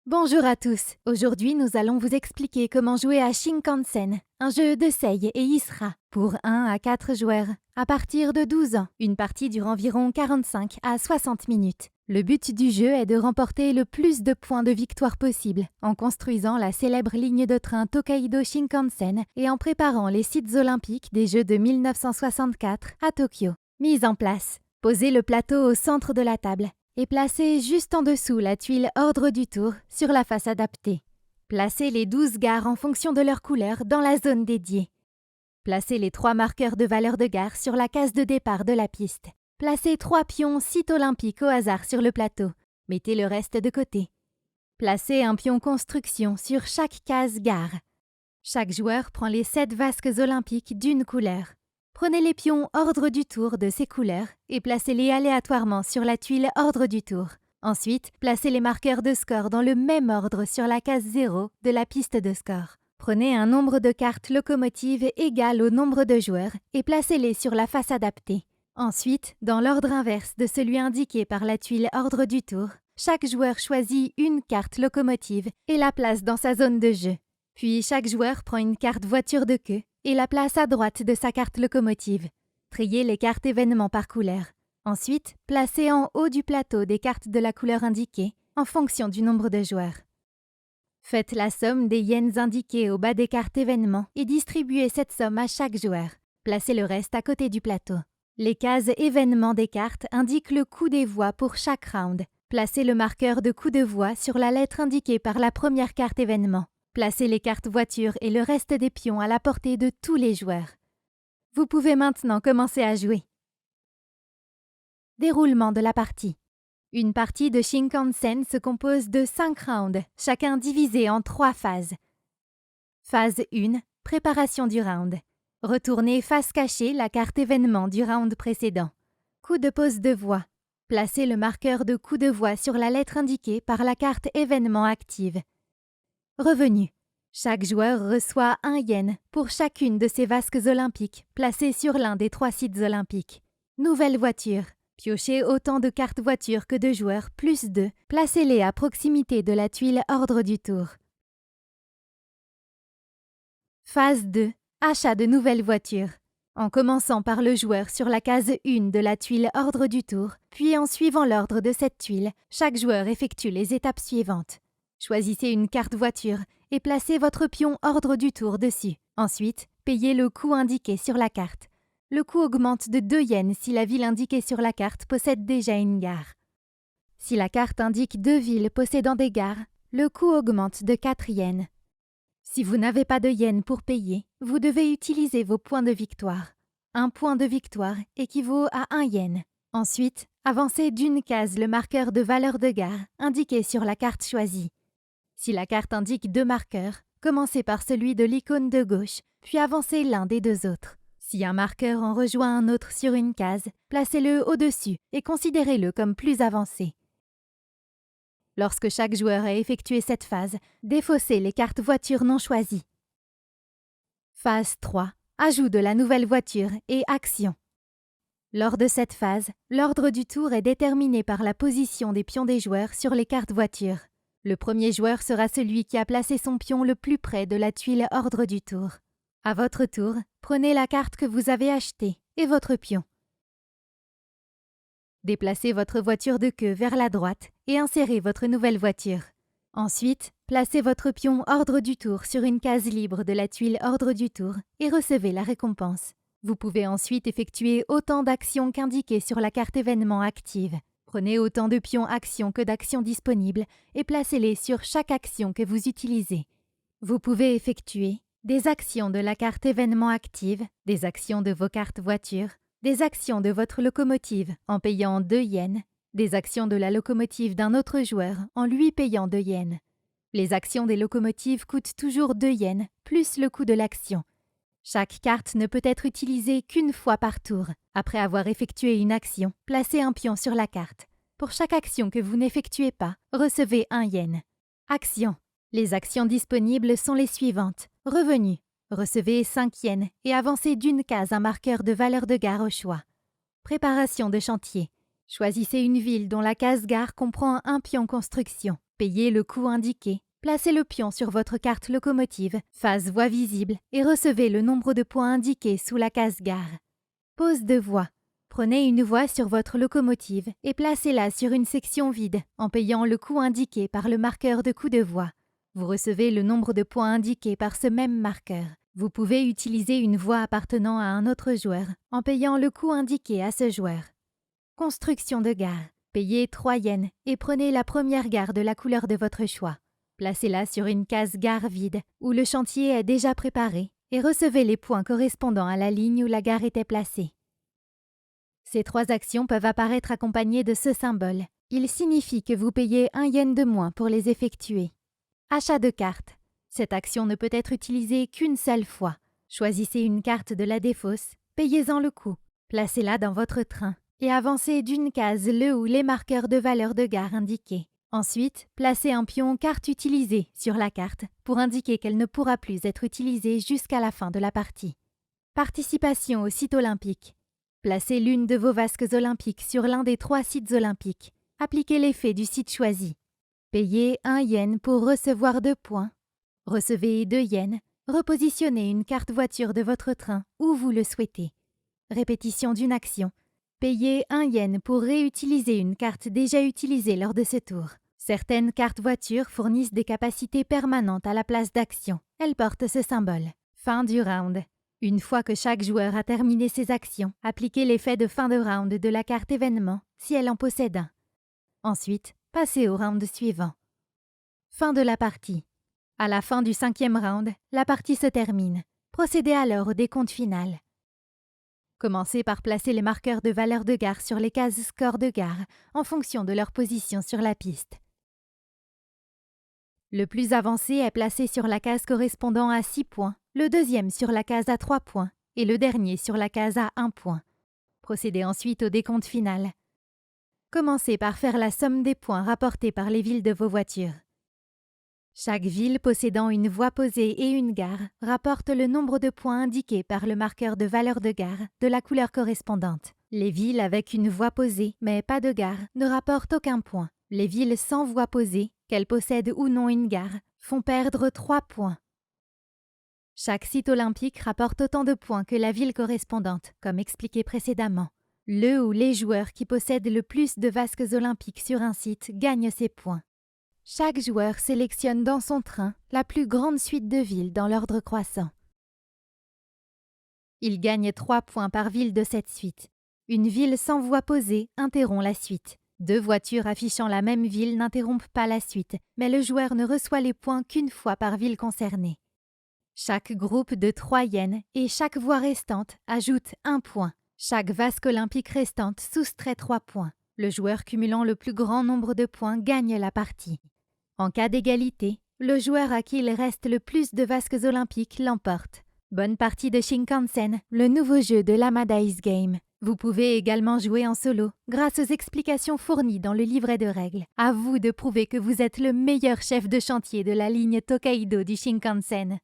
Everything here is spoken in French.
Bonjour à tous. Aujourd'hui, nous allons vous expliquer comment jouer à Shinkansen, un jeu de Sei et Isra pour 1 à 4 joueurs à partir de 12 ans. Une partie dure environ 45 à 60 minutes. Le but du jeu est de remporter le plus de points de victoire possible en construisant la célèbre ligne de train Tokaido Shinkansen et en préparant les sites olympiques des Jeux de 1964 à Tokyo. Mise en place. Posez le plateau au centre de la table et placez juste en dessous la tuile ordre du tour sur la face adaptée. Placez les 12 gares en fonction de leur couleur dans la zone dédiée. Placez les 3 marqueurs de valeur de gare sur la case de départ de la piste. Placez 3 pions sites olympiques au hasard sur le plateau. Mettez le reste de côté. Placez un pion construction sur chaque case gare. Chaque joueur prend les 7 vasques olympiques d'une couleur. Prenez les pions ordre du tour de ces couleurs et placez-les aléatoirement sur la tuile ordre du tour. Ensuite, placez les marqueurs de score dans le même ordre sur la case 0 de la piste de score. Prenez un nombre de cartes locomotives égal au nombre de joueurs et placez-les sur la face adaptée. Ensuite, dans l'ordre inverse de celui indiqué par la tuile ordre du tour, chaque joueur choisit une carte locomotive et la place dans sa zone de jeu. Puis chaque joueur prend une carte voiture de queue et la place à droite de sa carte locomotive. Triez les cartes événements par couleur. Ensuite, placez en haut du plateau des cartes de la couleur indiquée en fonction du nombre de joueurs. Faites la somme des yens indiqués au bas des cartes événements et distribuez cette somme à chaque joueur. Placez le reste à côté du plateau. Les cases événements des cartes indiquent le coût des voix pour chaque round. Placez le marqueur de coût de voix sur la lettre indiquée par la première carte événement. Placez les cartes voitures et le reste des pions à la portée de tous les joueurs. Vous pouvez maintenant commencer à jouer. Déroulement de la partie. Une partie de Shinkansen se compose de 5 rounds, chacun divisé en 3 phases. Phase 1, préparation du round. Retournez face cachée la carte événement du round précédent. Coup de pause de voix. Placez le marqueur de coup de voix sur la lettre indiquée par la carte événement active. Revenu. Chaque joueur reçoit 1 yen pour chacune de ses vasques olympiques placées sur l'un des 3 sites olympiques. Nouvelle voiture. Piochez autant de cartes voitures que de joueurs, plus 2. Placez-les à proximité de la tuile ordre du tour. Phase 2. Achat de nouvelles voitures. En commençant par le joueur sur la case 1 de la tuile ordre du tour, puis en suivant l'ordre de cette tuile, chaque joueur effectue les étapes suivantes. Choisissez une carte voiture et placez votre pion ordre du tour dessus. Ensuite, payez le coût indiqué sur la carte. Le coût augmente de 2 yens si la ville indiquée sur la carte possède déjà une gare. Si la carte indique 2 villes possédant des gares, le coût augmente de 4 yens. Si vous n'avez pas de yens pour payer, vous devez utiliser vos points de victoire. Un point de victoire équivaut à 1 yen. Ensuite, avancez d'une case le marqueur de valeur de gare indiqué sur la carte choisie. Si la carte indique 2 marqueurs, commencez par celui de l'icône de gauche, puis avancez l'un des 2 autres. Si un marqueur en rejoint un autre sur une case, placez-le au-dessus et considérez-le comme plus avancé. Lorsque chaque joueur a effectué cette phase, défaussez les cartes voitures non choisies. Phase 3. Ajout de la nouvelle voiture et action. Lors de cette phase, l'ordre du tour est déterminé par la position des pions des joueurs sur les cartes voitures. Le premier joueur sera celui qui a placé son pion le plus près de la tuile ordre du tour. À votre tour, prenez la carte que vous avez achetée et votre pion. Déplacez votre voiture de queue vers la droite et insérez votre nouvelle voiture. Ensuite, placez votre pion ordre du tour sur une case libre de la tuile ordre du tour et recevez la récompense. Vous pouvez ensuite effectuer autant d'actions qu'indiquées sur la carte événement active. Prenez autant de pions actions que d'actions disponibles et placez-les sur chaque action que vous utilisez. Vous pouvez effectuer des actions de la carte événement active, des actions de vos cartes voitures, des actions de votre locomotive en payant 2 yens, des actions de la locomotive d'un autre joueur en lui payant 2 yens. Les actions des locomotives coûtent toujours 2 yens, plus le coût de l'action. Chaque carte ne peut être utilisée qu'une fois par tour. Après avoir effectué une action, placez un pion sur la carte. Pour chaque action que vous n'effectuez pas, recevez 1 yen. Action. Les actions disponibles sont les suivantes. Revenu. Recevez 5 yens et avancez d'une case un marqueur de valeur de gare au choix. Préparation de chantier. Choisissez une ville dont la case gare comprend un pion construction. Payez le coût indiqué. Placez le pion sur votre carte locomotive, face voie visible, et recevez le nombre de points indiqués sous la case gare. Pose de voie. Prenez une voie sur votre locomotive et placez-la sur une section vide en payant le coût indiqué par le marqueur de coût de voie. Vous recevez le nombre de points indiqués par ce même marqueur. Vous pouvez utiliser une voie appartenant à un autre joueur en payant le coût indiqué à ce joueur. Construction de gare. Payez 3 yens et prenez la première gare de la couleur de votre choix. Placez-la sur une case gare vide où le chantier est déjà préparé et recevez les points correspondant à la ligne où la gare était placée. Ces 3 actions peuvent apparaître accompagnées de ce symbole. Il signifie que vous payez 1 yen de moins pour les effectuer. Achat de carte. Cette action ne peut être utilisée qu'une seule fois. Choisissez une carte de la défausse, payez-en le coût, placez-la dans votre train et avancez d'une case le ou les marqueurs de valeur de gare indiqués. Ensuite, placez un pion carte utilisée sur la carte pour indiquer qu'elle ne pourra plus être utilisée jusqu'à la fin de la partie. Participation au site olympique. Placez l'une de vos vasques olympiques sur l'un des 3 sites olympiques. Appliquez l'effet du site choisi. Payez 1 yen pour recevoir 2 points. Recevez 2 yens. Repositionnez une carte voiture de votre train où vous le souhaitez. Répétition d'une action. Payez 1 yen pour réutiliser une carte déjà utilisée lors de ce tour. Certaines cartes voitures fournissent des capacités permanentes à la place d'action. Elles portent ce symbole. Fin du round. Une fois que chaque joueur a terminé ses actions, appliquez l'effet de fin de round de la carte événement si elle en possède un. Ensuite, passez au round suivant. Fin de la partie. À la fin du 5e round, la partie se termine. Procédez alors au décompte final. Commencez par placer les marqueurs de valeur de gare sur les cases score de gare en fonction de leur position sur la piste. Le plus avancé est placé sur la case correspondant à 6 points, le deuxième sur la case à 3 points et le dernier sur la case à 1 point. Procédez ensuite au décompte final. Commencez par faire la somme des points rapportés par les villes de vos voitures. Chaque ville possédant une voie posée et une gare rapporte le nombre de points indiqués par le marqueur de valeur de gare de la couleur correspondante. Les villes avec une voie posée mais pas de gare ne rapportent aucun point. Les villes sans voie posée, qu'elles possèdent ou non une gare, font perdre 3 points. Chaque site olympique rapporte autant de points que la ville correspondante, comme expliqué précédemment. Le ou les joueurs qui possèdent le plus de vasques olympiques sur un site gagnent ces points. Chaque joueur sélectionne dans son train la plus grande suite de villes dans l'ordre croissant. Il gagne 3 points par ville de cette suite. Une ville sans voie posée interrompt la suite. 2 voitures affichant la même ville n'interrompent pas la suite, mais le joueur ne reçoit les points qu'une fois par ville concernée. Chaque groupe de 3 yens et chaque voie restante ajoute 1 point. Chaque vasque olympique restante soustrait 3 points. Le joueur cumulant le plus grand nombre de points gagne la partie. En cas d'égalité, le joueur à qui il reste le plus de vasques olympiques l'emporte. Bonne partie de Shinkansen, le nouveau jeu de l'Amada Ice Game. Vous pouvez également jouer en solo, grâce aux explications fournies dans le livret de règles. À vous de prouver que vous êtes le meilleur chef de chantier de la ligne Tokaido du Shinkansen.